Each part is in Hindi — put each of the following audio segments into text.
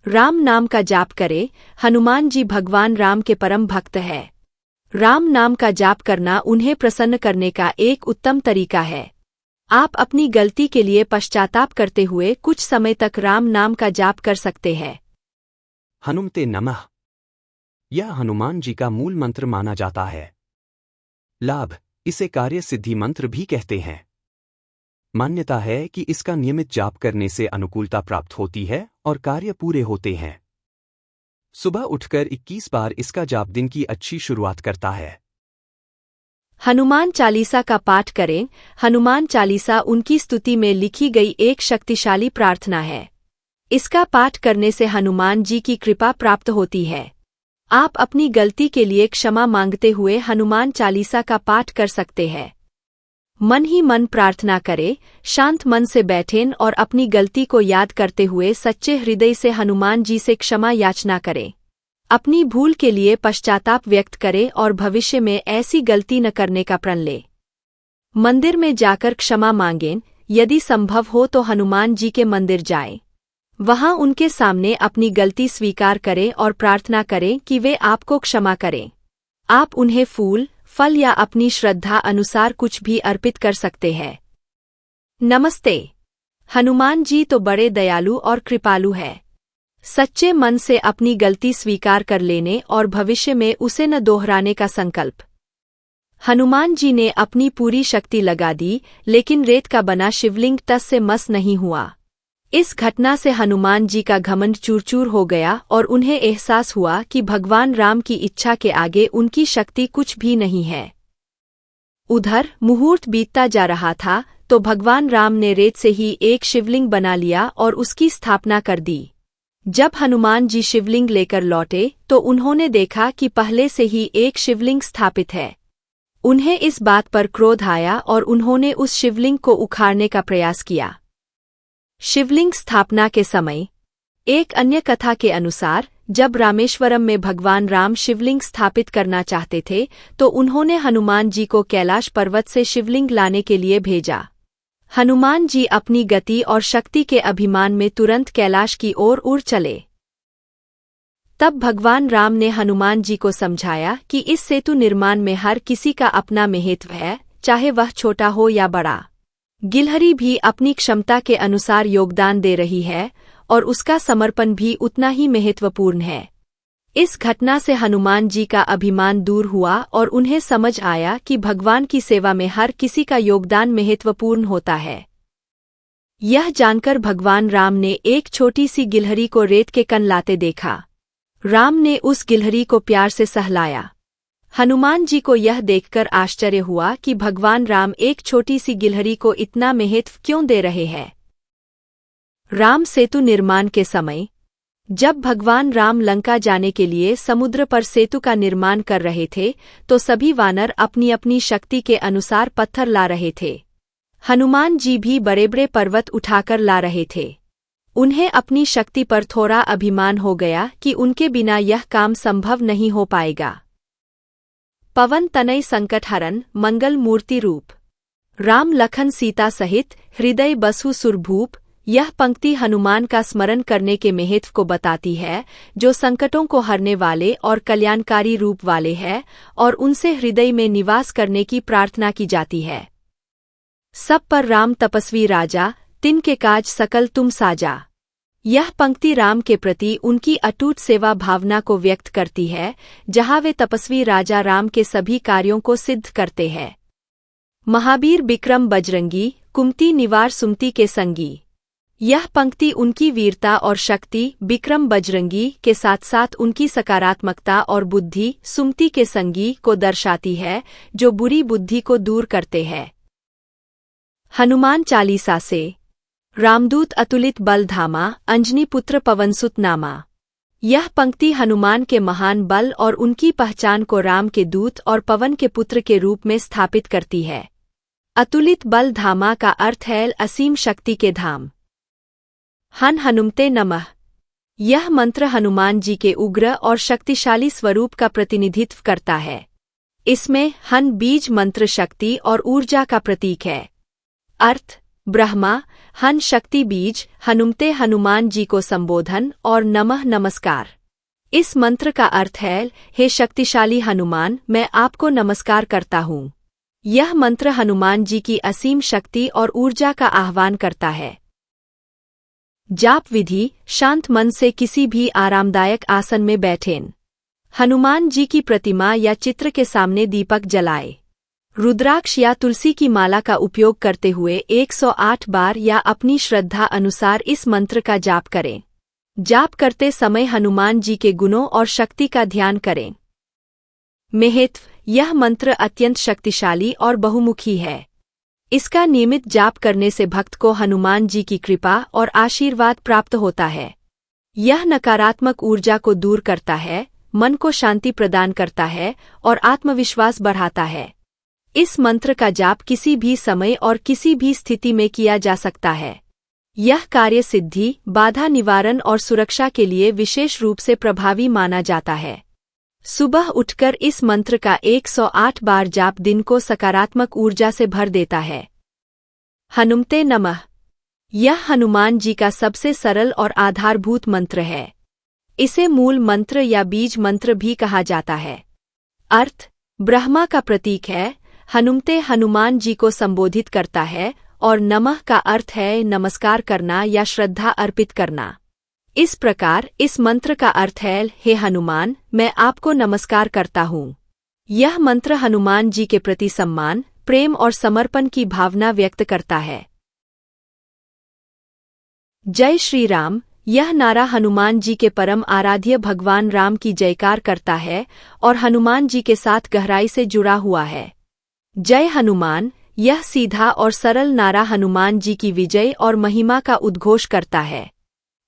राम नाम का जाप करे। हनुमान जी भगवान राम के परम भक्त है। राम नाम का जाप करना उन्हें प्रसन्न करने का एक उत्तम तरीका है। आप अपनी गलती के लिए पश्चाताप करते हुए कुछ समय तक राम नाम का जाप कर सकते हैं। हनुमते नमः यह हनुमान जी का मूल मंत्र माना जाता है। लाभ, इसे कार्य सिद्धि मंत्र भी कहते हैं। मान्यता है कि इसका नियमित जाप करने से अनुकूलता प्राप्त होती है और कार्य पूरे होते हैं। सुबह उठकर 21 बार इसका जाप दिन की अच्छी शुरुआत करता है। हनुमान चालीसा का पाठ करें। हनुमान चालीसा उनकी स्तुति में लिखी गई एक शक्तिशाली प्रार्थना है। इसका पाठ करने से हनुमान जी की कृपा प्राप्त होती है। आप अपनी गलती के लिए क्षमा मांगते हुए हनुमान चालीसा का पाठ कर सकते हैं। मन ही मन प्रार्थना करें, शांत मन से बैठें और अपनी गलती को याद करते हुए सच्चे हृदय से हनुमान जी से क्षमा याचना करें। अपनी भूल के लिए पश्चाताप व्यक्त करें और भविष्य में ऐसी गलती न करने का प्रण लें। मंदिर में जाकर क्षमा मांगें। यदि संभव हो तो हनुमान जी के मंदिर जाएं। वहां उनके सामने अपनी गलती स्वीकार करें और प्रार्थना करें कि वे आपको क्षमा करें। आप उन्हें फूल, फल या अपनी श्रद्धा अनुसार कुछ भी अर्पित कर सकते हैं। नमस्ते। हनुमान जी तो बड़े दयालु और कृपालु है। सच्चे मन से अपनी गलती स्वीकार कर लेने और भविष्य में उसे न दोहराने का संकल्प। हनुमान जी ने अपनी पूरी शक्ति लगा दी, लेकिन रेत का बना शिवलिंग टस से मस नहीं हुआ। इस घटना से हनुमान जी का घमंड चूर-चूर हो गया और उन्हें एहसास हुआ कि भगवान राम की इच्छा के आगे उनकी शक्ति कुछ भी नहीं है। उधर मुहूर्त बीतता जा रहा था तो भगवान राम ने रेत से ही एक शिवलिंग बना लिया और उसकी स्थापना कर दी। जब हनुमान जी शिवलिंग लेकर लौटे तो उन्होंने देखा कि पहले से ही एक शिवलिंग स्थापित है। उन्हें इस बात पर क्रोध आया और उन्होंने उस शिवलिंग को उखाड़ने का प्रयास किया। शिवलिंग स्थापना के समय एक अन्य कथा के अनुसार जब रामेश्वरम में भगवान राम शिवलिंग स्थापित करना चाहते थे तो उन्होंने हनुमान जी को कैलाश पर्वत से शिवलिंग लाने के लिए भेजा। हनुमान जी अपनी गति और शक्ति के अभिमान में तुरंत कैलाश की ओर उड़ चले। तब भगवान राम ने हनुमान जी को समझाया कि इस सेतु निर्माण में हर किसी का अपना महत्व है, चाहे वह छोटा हो या बड़ा। गिलहरी भी अपनी क्षमता के अनुसार योगदान दे रही है और उसका समर्पण भी उतना ही महत्वपूर्ण है। इस घटना से हनुमान जी का अभिमान दूर हुआ और उन्हें समझ आया कि भगवान की सेवा में हर किसी का योगदान महत्वपूर्ण होता है। यह जानकर भगवान राम ने एक छोटी सी गिलहरी को रेत के कण लाते देखा। राम ने उस गिलहरी को प्यार से सहलाया। हनुमान जी को यह देखकर आश्चर्य हुआ कि भगवान राम एक छोटी सी गिलहरी को इतना महत्व क्यों दे रहे हैं। राम सेतु निर्माण के समय जब भगवान राम लंका जाने के लिए समुद्र पर सेतु का निर्माण कर रहे थे तो सभी वानर अपनी अपनी शक्ति के अनुसार पत्थर ला रहे थे। हनुमान जी भी बड़े बड़े पर्वत उठाकर ला रहे थे। उन्हें अपनी शक्ति पर थोड़ा अभिमान हो गया कि उनके बिना यह काम संभव नहीं हो पाएगा। पवन तनय संकट हरन मंगल मूर्ति रूप, राम लखन सीता सहित हृदय बसु सुरभूप। यह पंक्ति हनुमान का स्मरण करने के महत्व को बताती है, जो संकटों को हरने वाले और कल्याणकारी रूप वाले हैं और उनसे हृदय में निवास करने की प्रार्थना की जाती है। सब पर राम तपस्वी राजा, तिनके काज सकल तुम साजा। यह पंक्ति राम के प्रति उनकी अटूट सेवा भावना को व्यक्त करती है, जहाँ वे तपस्वी राजा राम के सभी कार्यों को सिद्ध करते हैं। महावीर बिक्रम बजरंगी, कुमति निवार सुमति के संगी। यह पंक्ति उनकी वीरता और शक्ति बिक्रम बजरंगी के साथ साथ उनकी सकारात्मकता और बुद्धि सुमति के संगी को दर्शाती है, जो बुरी बुद्धि को दूर करते हैं। हनुमान चालीसा से रामदूत अतुलित बल धामा, अंजनी पुत्र पवनसुत नामा। यह पंक्ति हनुमान के महान बल और उनकी पहचान को राम के दूत और पवन के पुत्र के रूप में स्थापित करती है। अतुलित बल धामा का अर्थ है असीम शक्ति के धाम। हनुमते नमः। यह मंत्र हनुमान जी के उग्र और शक्तिशाली स्वरूप का प्रतिनिधित्व करता है। इसमें हन बीज मंत्र शक्ति और ऊर्जा का प्रतीक है। अर्थ, ब्रह्मा, हन शक्ति बीज, हनुमते हनुमान जी को संबोधन और नमः नमस्कार। इस मंत्र का अर्थ है, हे शक्तिशाली हनुमान, मैं आपको नमस्कार करता हूँ। यह मंत्र हनुमान जी की असीम शक्ति और ऊर्जा का आह्वान करता है। जाप विधि: शांत मन से किसी भी आरामदायक आसन में बैठें। हनुमान जी की प्रतिमा या चित्र के सामने दीपक जलाए। रुद्राक्ष या तुलसी की माला का उपयोग करते हुए 108 बार या अपनी श्रद्धा अनुसार इस मंत्र का जाप करें। जाप करते समय हनुमान जी के गुणों और शक्ति का ध्यान करें। महत्व: यह मंत्र अत्यंत शक्तिशाली और बहुमुखी है। इसका नियमित जाप करने से भक्त को हनुमान जी की कृपा और आशीर्वाद प्राप्त होता है। यह नकारात्मक ऊर्जा को दूर करता है, मन को शांति प्रदान करता है और आत्मविश्वास बढ़ाता है। इस मंत्र का जाप किसी भी समय और किसी भी स्थिति में किया जा सकता है। यह कार्य सिद्धि, बाधा निवारण और सुरक्षा के लिए विशेष रूप से प्रभावी माना जाता है। सुबह उठकर इस मंत्र का 108 बार जाप दिन को सकारात्मक ऊर्जा से भर देता है। हनुमते नमः: यह हनुमान जी का सबसे सरल और आधारभूत मंत्र है। इसे मूल मंत्र या बीज मंत्र भी कहा जाता है। अर्थ: ब्रह्मा का प्रतीक है, हनुमते हनुमान जी को संबोधित करता है और नमः का अर्थ है नमस्कार करना या श्रद्धा अर्पित करना। इस प्रकार इस मंत्र का अर्थ है, हे हनुमान, मैं आपको नमस्कार करता हूँ। यह मंत्र हनुमान जी के प्रति सम्मान, प्रेम और समर्पण की भावना व्यक्त करता है। जय श्री राम: यह नारा हनुमान जी के परम आराध्य भगवान राम की जयकार करता है और हनुमान जी के साथ गहराई से जुड़ा हुआ है। जय हनुमान: यह सीधा और सरल नारा हनुमान जी की विजय और महिमा का उद्घोष करता है।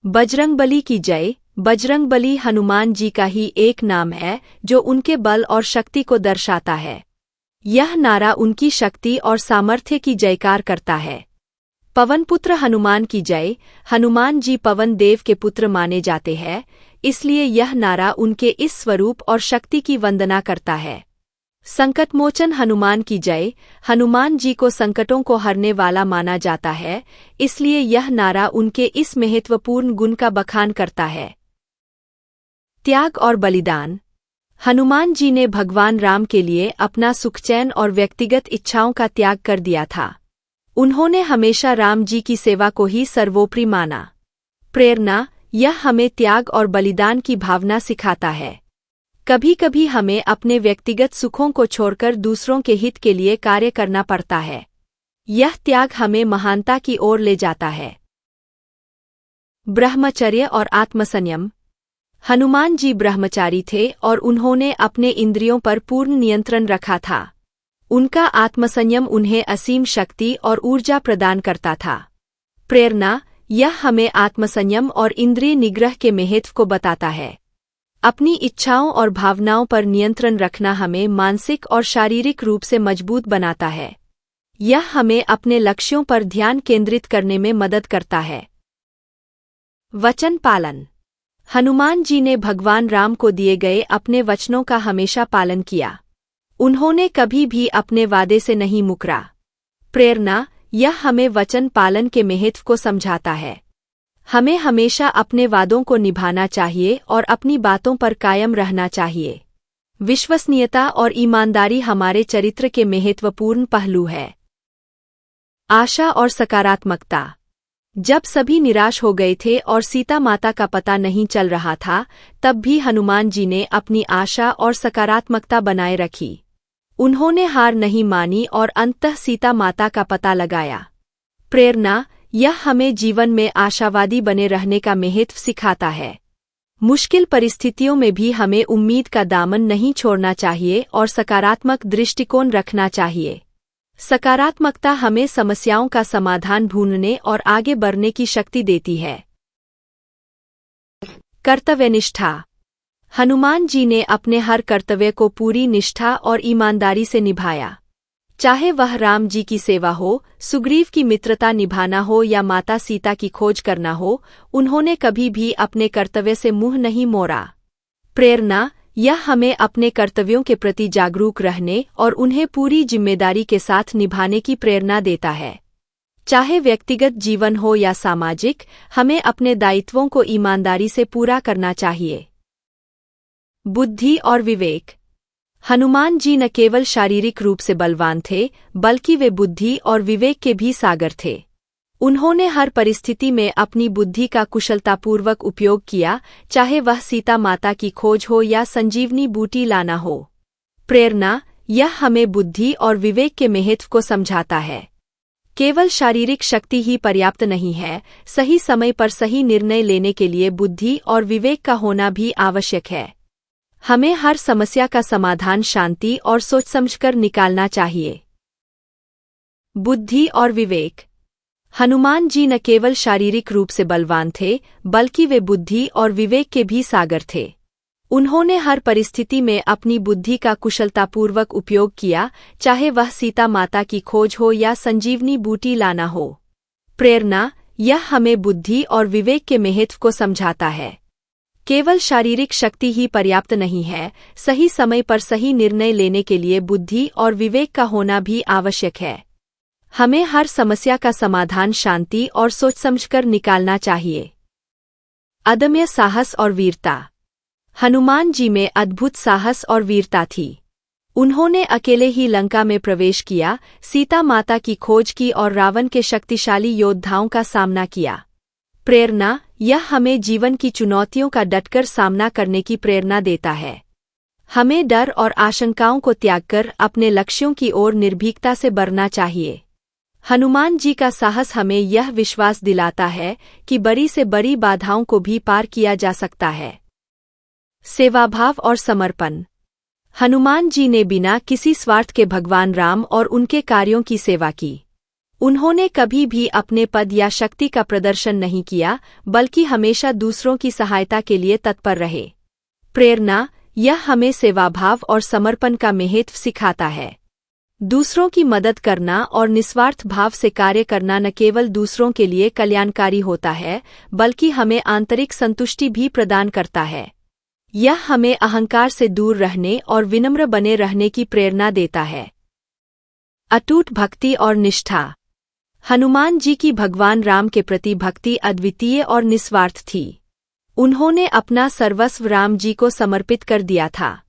बजरंगबली की जय: बजरंगबली हनुमान जी का ही एक नाम है जो उनके बल और शक्ति को दर्शाता है। यह नारा उनकी शक्ति और सामर्थ्य की जयकार करता है। पवनपुत्र हनुमान की जय: हनुमान जी पवन देव के पुत्र माने जाते हैं, इसलिए यह नारा उनके इस स्वरूप और शक्ति की वंदना करता है। संकटमोचन हनुमान की जय: हनुमान जी को संकटों को हरने वाला माना जाता है, इसलिए यह नारा उनके इस महत्वपूर्ण गुण का बखान करता है। त्याग और बलिदान: हनुमान जी ने भगवान राम के लिए अपना सुखचैन और व्यक्तिगत इच्छाओं का त्याग कर दिया था। उन्होंने हमेशा राम जी की सेवा को ही सर्वोपरि माना। प्रेरणा: यह हमें त्याग और बलिदान की भावना सिखाता है। कभी कभी हमें अपने व्यक्तिगत सुखों को छोड़कर दूसरों के हित के लिए कार्य करना पड़ता है। यह त्याग हमें महानता की ओर ले जाता है। ब्रह्मचर्य और आत्मसंयम: हनुमान जी ब्रह्मचारी थे और उन्होंने अपने इंद्रियों पर पूर्ण नियंत्रण रखा था। उनका आत्मसंयम उन्हें असीम शक्ति और ऊर्जा प्रदान करता था। प्रेरणा: यह हमें आत्मसंयम और इंद्रिय निग्रह के महत्व को बताता है। अपनी इच्छाओं और भावनाओं पर नियंत्रण रखना हमें मानसिक और शारीरिक रूप से मजबूत बनाता है। यह हमें अपने लक्ष्यों पर ध्यान केंद्रित करने में मदद करता है। वचन पालन: हनुमान जी ने भगवान राम को दिए गए अपने वचनों का हमेशा पालन किया। उन्होंने कभी भी अपने वादे से नहीं मुकरा। प्रेरणा: यह हमें वचन पालन के महत्व को समझाता है। हमें हमेशा अपने वादों को निभाना चाहिए और अपनी बातों पर कायम रहना चाहिए। विश्वसनीयता और ईमानदारी हमारे चरित्र के महत्वपूर्ण पहलू है। आशा और सकारात्मकता: जब सभी निराश हो गए थे और सीता माता का पता नहीं चल रहा था, तब भी हनुमान जी ने अपनी आशा और सकारात्मकता बनाए रखी। उन्होंने हार नहीं मानी और अंततः सीता माता का पता लगाया। प्रेरणा: यह हमें जीवन में आशावादी बने रहने का महत्व सिखाता है। मुश्किल परिस्थितियों में भी हमें उम्मीद का दामन नहीं छोड़ना चाहिए और सकारात्मक दृष्टिकोण रखना चाहिए। सकारात्मकता हमें समस्याओं का समाधान ढूंढने और आगे बढ़ने की शक्ति देती है। कर्तव्यनिष्ठा: हनुमान जी ने अपने हर कर्तव्य को पूरी निष्ठा और ईमानदारी से निभाया। चाहे वह राम जी की सेवा हो, सुग्रीव की मित्रता निभाना हो या माता सीता की खोज करना हो, उन्होंने कभी भी अपने कर्तव्य से मुंह नहीं मोड़ा। प्रेरणा: यह हमें अपने कर्तव्यों के प्रति जागरूक रहने और उन्हें पूरी जिम्मेदारी के साथ निभाने की प्रेरणा देता है। चाहे व्यक्तिगत जीवन हो या सामाजिक, हमें अपने दायित्वों को ईमानदारी से पूरा करना चाहिए। बुद्धि और विवेक। हनुमान जी न केवल शारीरिक रूप से बलवान थे, बल्कि वे बुद्धि और विवेक के भी सागर थे। उन्होंने हर परिस्थिति में अपनी बुद्धि का कुशलतापूर्वक उपयोग किया, चाहे वह सीता माता की खोज हो या संजीवनी बूटी लाना हो। प्रेरणा। यह हमें बुद्धि और विवेक के महत्व को समझाता है। केवल शारीरिक शक्ति ही पर्याप्त नहीं है, सही समय पर सही निर्णय लेने के लिए बुद्धि और विवेक का होना भी आवश्यक है। हमें हर समस्या का समाधान शांति और सोच समझकर निकालना चाहिए। बुद्धि और विवेक। हनुमान जी न केवल शारीरिक रूप से बलवान थे, बल्कि वे बुद्धि और विवेक के भी सागर थे। उन्होंने हर परिस्थिति में अपनी बुद्धि का कुशलतापूर्वक उपयोग किया, चाहे वह सीता माता की खोज हो या संजीवनी बूटी लाना हो। प्रेरणा। यह हमें बुद्धि और विवेक के महत्व को समझाता है। केवल शारीरिक शक्ति ही पर्याप्त नहीं है, सही समय पर सही निर्णय लेने के लिए बुद्धि और विवेक का होना भी आवश्यक है। हमें हर समस्या का समाधान शांति और सोच समझकर निकालना चाहिए। अदम्य साहस और वीरता। हनुमान जी में अद्भुत साहस और वीरता थी। उन्होंने अकेले ही लंका में प्रवेश किया, सीता माता की खोज की और रावण के शक्तिशाली योद्धाओं का सामना किया। प्रेरणा। यह हमें जीवन की चुनौतियों का डटकर सामना करने की प्रेरणा देता है। हमें डर और आशंकाओं को त्यागकर अपने लक्ष्यों की ओर निर्भीकता से बढ़ना चाहिए। हनुमान जी का साहस हमें यह विश्वास दिलाता है कि बड़ी से बड़ी बाधाओं को भी पार किया जा सकता है। सेवाभाव और समर्पण। हनुमान जी ने बिना किसी स्वार्थ के भगवान राम और उनके कार्यों की सेवा की। उन्होंने कभी भी अपने पद या शक्ति का प्रदर्शन नहीं किया, बल्कि हमेशा दूसरों की सहायता के लिए तत्पर रहे। प्रेरणा। यह हमें सेवाभाव और समर्पण का महत्व सिखाता है। दूसरों की मदद करना और निस्वार्थ भाव से कार्य करना न केवल दूसरों के लिए कल्याणकारी होता है, बल्कि हमें आंतरिक संतुष्टि भी प्रदान करता है। यह हमें अहंकार से दूर रहने और विनम्र बने रहने की प्रेरणा देता है। अटूट भक्ति और निष्ठा। हनुमान जी की भगवान राम के प्रति भक्ति अद्वितीय और निस्वार्थ थी। उन्होंने अपना सर्वस्व राम जी को समर्पित कर दिया था।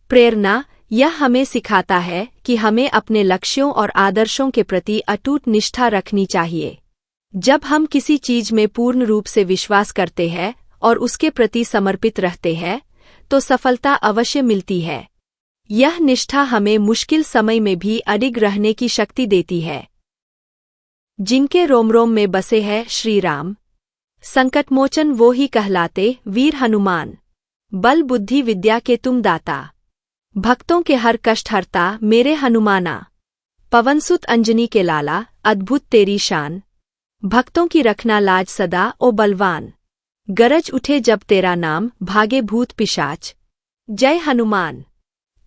प्रेरणा। यह हमें सिखाता है कि हमें अपने लक्ष्यों और आदर्शों के प्रति अटूट निष्ठा रखनी चाहिए। जब हम किसी चीज में पूर्ण रूप से विश्वास करते हैं और उसके प्रति समर्पित रहते हैं, तो सफलता अवश्य मिलती है। यह निष्ठा हमें मुश्किल समय में भी अडिग रहने की शक्ति देती है। जिनके रोम रोम में बसे है श्री राम, संकटमोचन वो ही कहलाते वीर हनुमान। बल बुद्धि विद्या के तुम दाता, भक्तों के हर कष्ट हरता मेरे हनुमाना। पवनसुत अंजनी के लाला, अद्भुत तेरी शान। भक्तों की रखना लाज सदा ओ बलवान। गरज उठे जब तेरा नाम, भागे भूत पिशाच। जय हनुमान।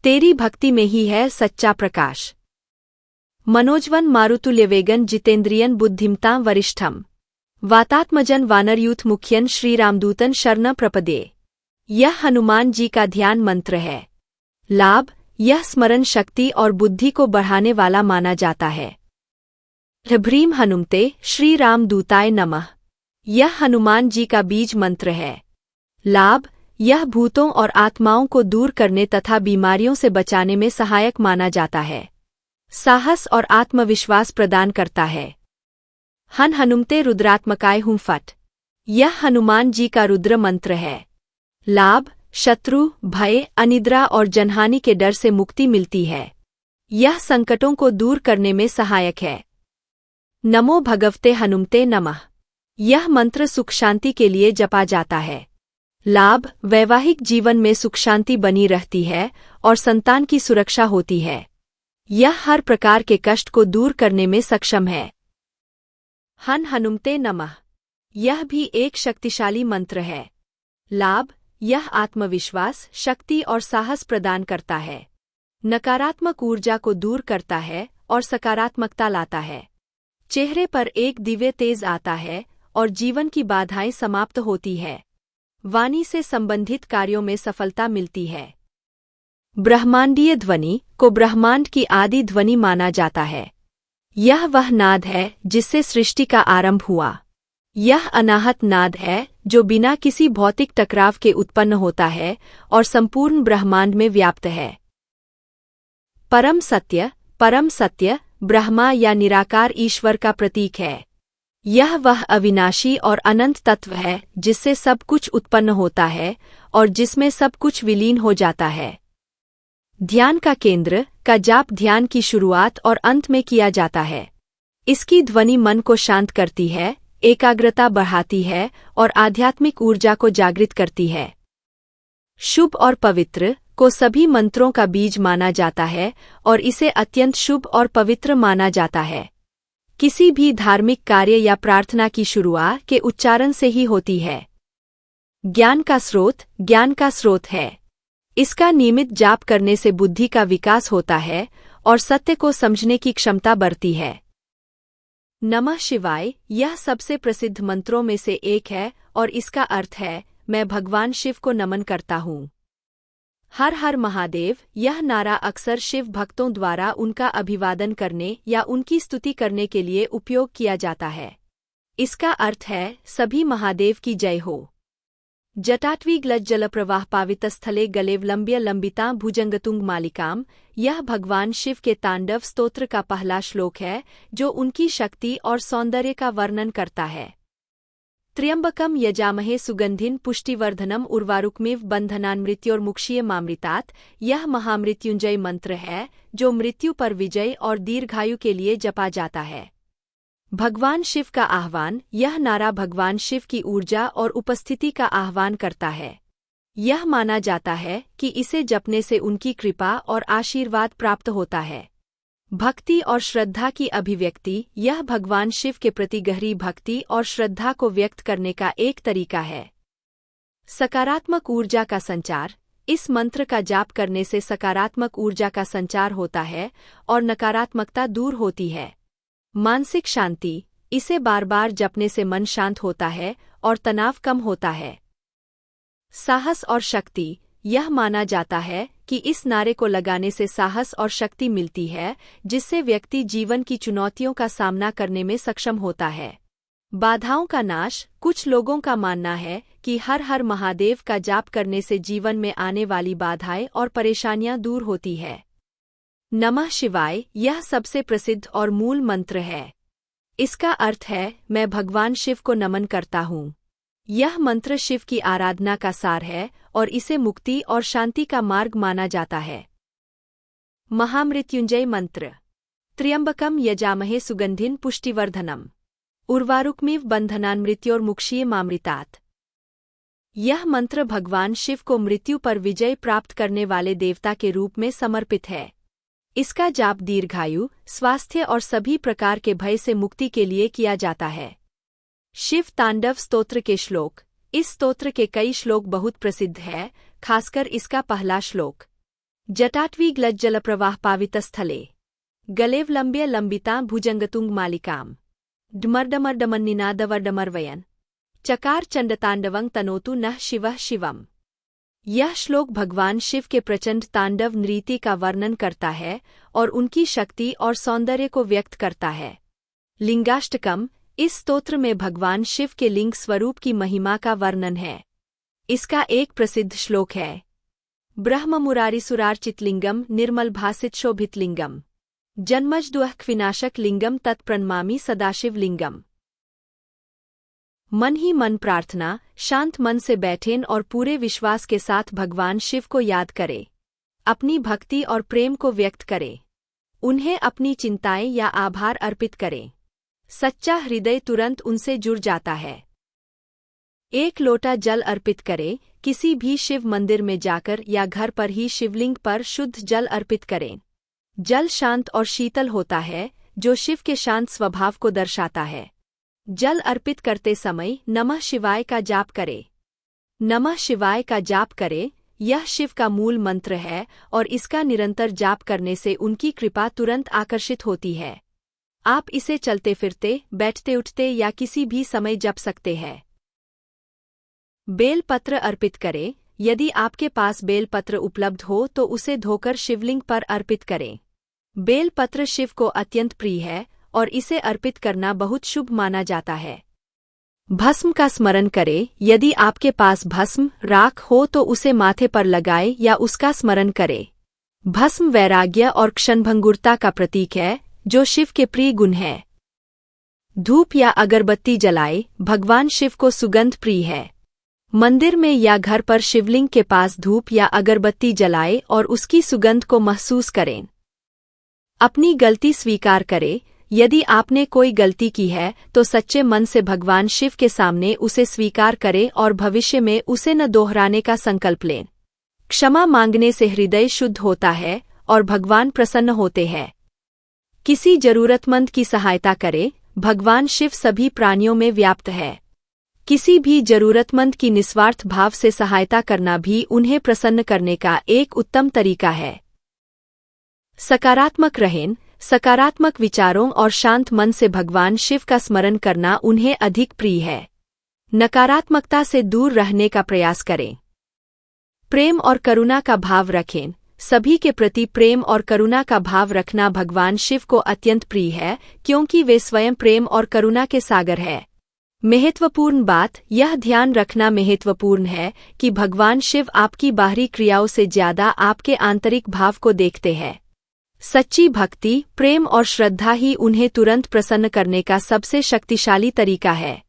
तेरी भक्ति में ही है सच्चा प्रकाश। मनोजवन मारुतुल्यवेगन जितेंद्रियन बुद्धिमतां वरिष्ठम। वातात्मजन वानरयूथ मुख्यन श्रीरामदूतन शरण प्रपदे। यह हनुमान जी का ध्यान मंत्र है। लाभ। यह स्मरण शक्ति और बुद्धि को बढ़ाने वाला माना जाता है। ह्रीं हनुमते श्री राम दूताय नमः। यह हनुमान जी का बीज मंत्र है। लाभ। यह भूतों और आत्माओं को दूर करने तथा बीमारियों से बचाने में सहायक माना जाता है। साहस और आत्मविश्वास प्रदान करता है। हनुमते रुद्रात्मकाय हुं फट। यह हनुमान जी का रुद्र मंत्र है। लाभ। शत्रु, भय, अनिद्रा और जनहानि के डर से मुक्ति मिलती है। यह संकटों को दूर करने में सहायक है। नमो भगवते हनुमते नमः। यह मंत्र सुख शांति के लिए जपा जाता है। लाभ। वैवाहिक जीवन में सुख शांति बनी रहती है और संतान की सुरक्षा होती है। यह हर प्रकार के कष्ट को दूर करने में सक्षम है। हनुमते नमः। यह भी एक शक्तिशाली मंत्र है। लाभ। यह आत्मविश्वास, शक्ति और साहस प्रदान करता है। नकारात्मक ऊर्जा को दूर करता है और सकारात्मकता लाता है। चेहरे पर एक दिव्य तेज आता है और जीवन की बाधाएं समाप्त होती है। वाणी से संबंधित कार्यों में सफलता मिलती है। ब्रह्मांडीय ध्वनि को ब्रह्मांड की आदि ध्वनि माना जाता है। यह वह नाद है जिससे सृष्टि का आरंभ हुआ। यह अनाहत नाद है जो बिना किसी भौतिक टकराव के उत्पन्न होता है और संपूर्ण ब्रह्मांड में व्याप्त है। परम सत्य ब्रह्मा या निराकार ईश्वर का प्रतीक है। यह वह अविनाशी और अनंत तत्व है जिससे सब कुछ उत्पन्न होता है और जिसमें सब कुछ विलीन हो जाता है। ध्यान का केंद्र का जाप ध्यान की शुरुआत और अंत में किया जाता है। इसकी ध्वनि मन को शांत करती है, एकाग्रता बढ़ाती है और आध्यात्मिक ऊर्जा को जागृत करती है। शुभ और पवित्र को सभी मंत्रों का बीज माना जाता है और इसे अत्यंत शुभ और पवित्र माना जाता है। किसी भी धार्मिक कार्य या प्रार्थना की शुरुआत के उच्चारण से ही होती है। ज्ञान का स्रोत है। इसका नियमित जाप करने से बुद्धि का विकास होता है और सत्य को समझने की क्षमता बढ़ती है। नमः शिवाय यह सबसे प्रसिद्ध मंत्रों में से एक है और इसका अर्थ है मैं भगवान शिव को नमन करता हूँ। हर हर महादेव यह नारा अक्सर शिव भक्तों द्वारा उनका अभिवादन करने या उनकी स्तुति करने के लिए उपयोग किया जाता है। इसका अर्थ है सभी महादेव की जय हो। जटाटवीग्लज्जलप्रवाह पावितस्थले गलेवलंब्य लंबिता भुजंगतुंग मालिकाम यह भगवान शिव के तांडव स्तोत्र का पहला श्लोक है जो उनकी शक्ति और सौंदर्य का वर्णन करता है। त्र्यंबकम यजामहे सुगंधिन पुष्टिवर्धनम उर्वारुकमिव बंधनान्मृत्योर्मुक्षीय मामृतात् यह महामृत्युंजय मंत्र है जो मृत्यु पर विजय और दीर्घायु के लिए जपा जाता है। भगवान शिव का आह्वान यह नारा भगवान शिव की ऊर्जा और उपस्थिति का आह्वान करता है। यह माना जाता है कि इसे जपने से उनकी कृपा और आशीर्वाद प्राप्त होता है। भक्ति और श्रद्धा की अभिव्यक्ति यह भगवान शिव के प्रति गहरी भक्ति और श्रद्धा को व्यक्त करने का एक तरीका है। सकारात्मक ऊर्जा का संचार इस मंत्र का जाप करने से सकारात्मक ऊर्जा का संचार होता है और नकारात्मकता दूर होती है। मानसिक शांति इसे बार बार जपने से मन शांत होता है और तनाव कम होता है। साहस और शक्ति यह माना जाता है कि इस नारे को लगाने से साहस और शक्ति मिलती है जिससे व्यक्ति जीवन की चुनौतियों का सामना करने में सक्षम होता है। बाधाओं का नाश कुछ लोगों का मानना है कि हर हर महादेव का जाप करने से जीवन में आने वाली बाधाएं और परेशानियां दूर होती है। नमः शिवाय यह सबसे प्रसिद्ध और मूल मंत्र है। इसका अर्थ है मैं भगवान शिव को नमन करता हूँ। यह मंत्र शिव की आराधना का सार है और इसे मुक्ति और शांति का मार्ग माना जाता है। महामृत्युंजय मंत्र त्र्यंबकम यजामहे सुगंधिन पुष्टिवर्धनम उर्वारुकमिव बंधनान्मृत्योर्मुक्षीय मामृतात् यह मंत्र भगवान शिव को मृत्यु पर विजय प्राप्त करने वाले देवता के रूप में समर्पित है। इसका जाप दीर्घायु, स्वास्थ्य और सभी प्रकार के भय से मुक्ति के लिए किया जाता है। शिव तांडव स्तोत्र के श्लोक इस स्तोत्र के कई श्लोक बहुत प्रसिद्ध है, खासकर इसका पहला श्लोक जटाटवीग्लज्जलप्रवाह पावितस्थले गलेवलंब्य लंबिता भुजंगतुंग मालिकाम डमर्डमर्डमन्निनादवर्डमर्वयन चकार चंडतांडवं तनोतु नः शिवः शिवम्। यह श्लोक भगवान शिव के प्रचंड तांडव नृत्य का वर्णन करता है और उनकी शक्ति और सौंदर्य को व्यक्त करता है। लिंगाष्टकम इस स्तोत्र में भगवान शिव के लिंग स्वरूप की महिमा का वर्णन है। इसका एक प्रसिद्ध श्लोक है ब्रह्म मुरारिसुरार्चित लिंगम निर्मल भासित शोभित लिंगम जन्मजदुःख विनाशक लिंगम तत्प्रणमामि सदाशिव लिंगम। मन ही मन प्रार्थना शांत मन से बैठें और पूरे विश्वास के साथ भगवान शिव को याद करें। अपनी भक्ति और प्रेम को व्यक्त करें। उन्हें अपनी चिंताएं या आभार अर्पित करें। सच्चा हृदय तुरंत उनसे जुड़ जाता है। एक लोटा जल अर्पित करें। किसी भी शिव मंदिर में जाकर या घर पर ही शिवलिंग पर शुद्ध जल अर्पित करें। जल शांत और शीतल होता है जो शिव के शांत स्वभाव को दर्शाता है। जल अर्पित करते समय नमः शिवाय का जाप करें। नमः शिवाय का जाप करें यह शिव का मूल मंत्र है और इसका निरंतर जाप करने से उनकी कृपा तुरंत आकर्षित होती है। आप इसे चलते फिरते, बैठते उठते या किसी भी समय जप सकते हैं। बेल पत्र अर्पित करें। यदि आपके पास बेल पत्र उपलब्ध हो तो उसे धोकर शिवलिंग पर अर्पित करें। बेल पत्र शिव को अत्यंत प्रिय है और इसे अर्पित करना बहुत शुभ माना जाता है। भस्म का स्मरण करें। यदि आपके पास भस्म राख हो तो उसे माथे पर लगाएं या उसका स्मरण करें। भस्म वैराग्य और क्षणभंगुरता का प्रतीक है, जो शिव के प्रिय गुण है। धूप या अगरबत्ती जलाए। भगवान शिव को सुगंध प्रिय है। मंदिर में या घर पर शिवलिंग के पास धूप या अगरबत्ती जलाए और उसकी सुगंध को महसूस करें। अपनी गलती स्वीकार करें। यदि आपने कोई गलती की है तो सच्चे मन से भगवान शिव के सामने उसे स्वीकार करें और भविष्य में उसे न दोहराने का संकल्प लें। क्षमा मांगने से हृदय शुद्ध होता है और भगवान प्रसन्न होते हैं। किसी जरूरतमंद की सहायता करें। भगवान शिव सभी प्राणियों में व्याप्त है। किसी भी जरूरतमंद की निस्वार्थ भाव से सहायता करना भी उन्हें प्रसन्न करने का एक उत्तम तरीका है। सकारात्मक रहें। सकारात्मक विचारों और शांत मन से भगवान शिव का स्मरण करना उन्हें अधिक प्रिय है। नकारात्मकता से दूर रहने का प्रयास करें। प्रेम और करुणा का भाव रखें। सभी के प्रति प्रेम और करुणा का भाव रखना भगवान शिव को अत्यंत प्रिय है, क्योंकि वे स्वयं प्रेम और करुणा के सागर हैं। महत्वपूर्ण बात यह ध्यान रखना महत्वपूर्ण है कि भगवान शिव आपकी बाहरी क्रियाओं से ज्यादा आपके आंतरिक भाव को देखते हैं। सच्ची भक्ति, प्रेम और श्रद्धा ही उन्हें तुरंत प्रसन्न करने का सबसे शक्तिशाली तरीका है।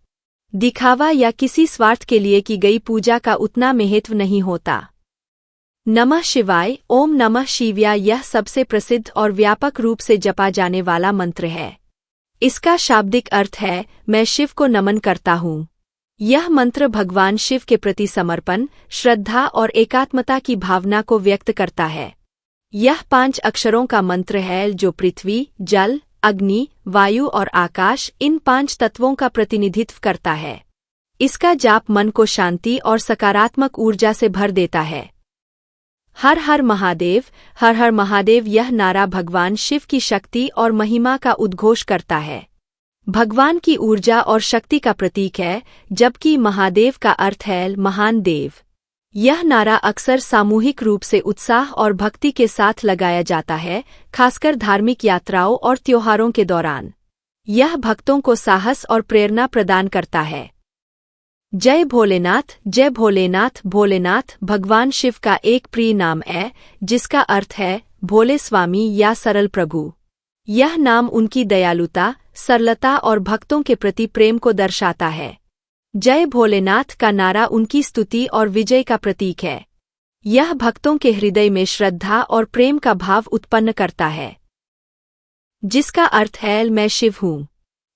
दिखावा या किसी स्वार्थ के लिए की गई पूजा का उतना महत्व नहीं होता। नमः शिवाय, ओम नमः शिवाय यह सबसे प्रसिद्ध और व्यापक रूप से जपा जाने वाला मंत्र है। इसका शाब्दिक अर्थ है, मैं शिव को नमन करता हूँ। यह मंत्र भगवान शिव के प्रति समर्पण, श्रद्धा और एकात्मता की भावना को व्यक्त करता है। यह 5 अक्षरों का मंत्र है जो पृथ्वी, जल, अग्नि, वायु और आकाश इन 5 तत्वों का प्रतिनिधित्व करता है। इसका जाप मन को शांति और सकारात्मक ऊर्जा से भर देता है। हर हर महादेव, हर हर महादेव यह नारा भगवान शिव की शक्ति और महिमा का उद्घोष करता है। भगवान की ऊर्जा और शक्ति का प्रतीक है, जबकि महादेव का अर्थ है महान देव। यह नारा अक्सर सामूहिक रूप से उत्साह और भक्ति के साथ लगाया जाता है, खासकर धार्मिक यात्राओं और त्योहारों के दौरान। यह भक्तों को साहस और प्रेरणा प्रदान करता है। जय भोलेनाथ, जय भोलेनाथ। भोलेनाथ भगवान शिव का एक प्रिय नाम है, जिसका अर्थ है भोले स्वामी या सरल प्रभु। यह नाम उनकी दयालुता, सरलता और भक्तों के प्रति प्रेम को दर्शाता है। जय भोलेनाथ का नारा उनकी स्तुति और विजय का प्रतीक है। यह भक्तों के हृदय में श्रद्धा और प्रेम का भाव उत्पन्न करता है, जिसका अर्थ है मैं शिव हूँ।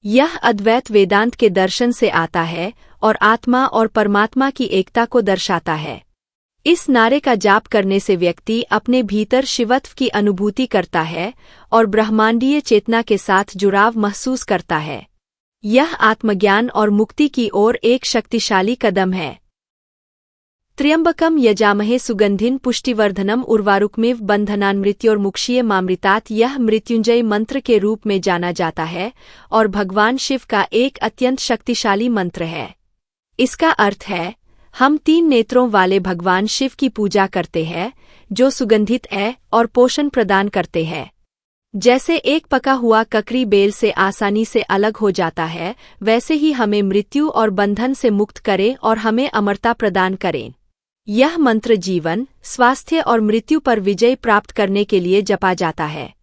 यह अद्वैत वेदांत के दर्शन से आता है और आत्मा और परमात्मा की एकता को दर्शाता है। इस नारे का जाप करने से व्यक्ति अपने भीतर शिवत्व की अनुभूति करता है और ब्रह्मांडीय चेतना के साथ जुड़ाव महसूस करता है। यह आत्मज्ञान और मुक्ति की ओर एक शक्तिशाली कदम है। त्र्यंबकम यजामहे सुगंधिन पुष्टिवर्धनम उर्वारुकमेव बंधनान् मृत्योर्मुक्षीय मामृतात् यह मृत्युंजय मंत्र के रूप में जाना जाता है और भगवान शिव का एक अत्यंत शक्तिशाली मंत्र है। इसका अर्थ है, हम 3 नेत्रों वाले भगवान शिव की पूजा करते हैं, जो सुगंधित है और पोषण प्रदान करते हैं। जैसे एक पका हुआ ककड़ी बेल से आसानी से अलग हो जाता है, वैसे ही हमें मृत्यु और बंधन से मुक्त करें और हमें अमरता प्रदान करें। यह मंत्र जीवन, स्वास्थ्य और मृत्यु पर विजय प्राप्त करने के लिए जपा जाता है।